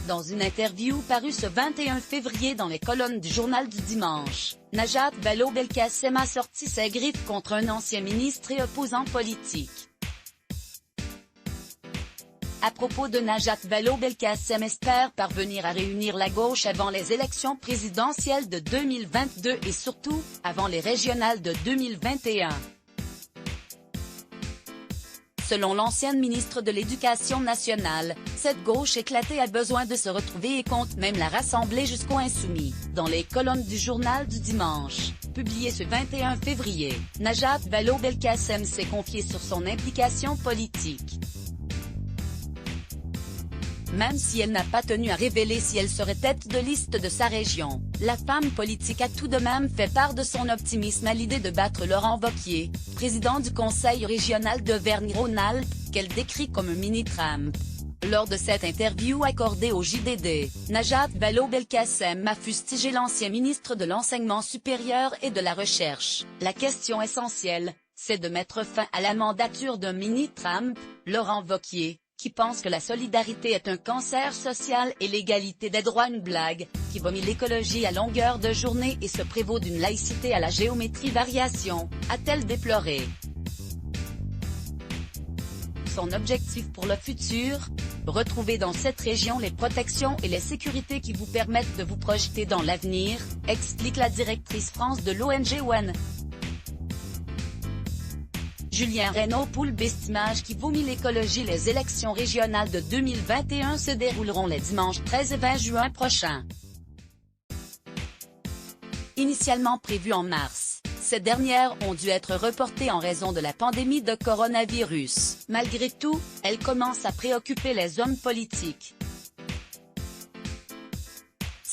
Dans une interview parue ce 21 février dans les colonnes du Journal du Dimanche, Najat Vallaud-Belkacem a sorti ses griffes contre un ancien ministre et opposant politique. À propos de Najat Vallaud-Belkacem espère parvenir à réunir la gauche avant les élections présidentielles de 2022 et surtout, avant les régionales de 2021. Selon l'ancienne ministre de l'Éducation nationale, cette gauche éclatée a besoin de se retrouver et compte même la rassembler jusqu'aux Insoumis. Dans les colonnes du Journal du Dimanche, publié ce 21 février, Najat Vallaud-Belkacem s'est confiée sur son implication politique. Même si elle n'a pas tenu à révéler si elle serait tête de liste de sa région, la femme politique a tout de même fait part de son optimisme à l'idée de battre Laurent Wauquiez, président du Conseil régional d'Auvergne-Rhône-Alpes, qu'elle décrit comme un mini-Trump. Lors de cette interview accordée au JDD, Najat Vallaud-Belkacem a fustigé l'ancien ministre de l'Enseignement supérieur et de la Recherche. La question essentielle, c'est de mettre fin à la mandature d'un mini-Trump, Laurent Wauquiez, qui pense que la solidarité est un cancer social et l'égalité des droits une blague, qui vomit l'écologie à longueur de journée et se prévaut d'une laïcité à la géométrie variation, a-t-elle déploré. Son objectif pour le futur? Retrouver dans cette région les protections et les sécurités qui vous permettent de vous projeter dans l'avenir, explique la directrice France de l'ONG ONE. Julien Reynaud Bestimage qui vomit l'écologie. Les élections régionales de 2021 se dérouleront les dimanches 13 et 20 juin prochains. Initialement prévues en mars, ces dernières ont dû être reportées en raison de la pandémie de coronavirus. Malgré tout, elles commencent à préoccuper les hommes politiques.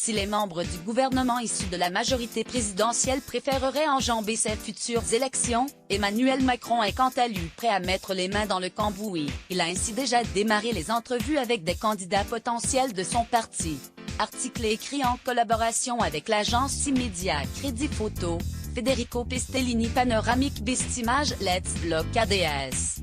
Si les membres du gouvernement issus de la majorité présidentielle préféreraient enjamber ces futures élections, Emmanuel Macron est quant à lui prêt à mettre les mains dans le cambouis. Il a ainsi déjà démarré les entrevues avec des candidats potentiels de son parti. Article écrit en collaboration avec l'agence immédiat Crédit Photo, Federico Pestellini Panoramique Bestimage Let's Block ADS.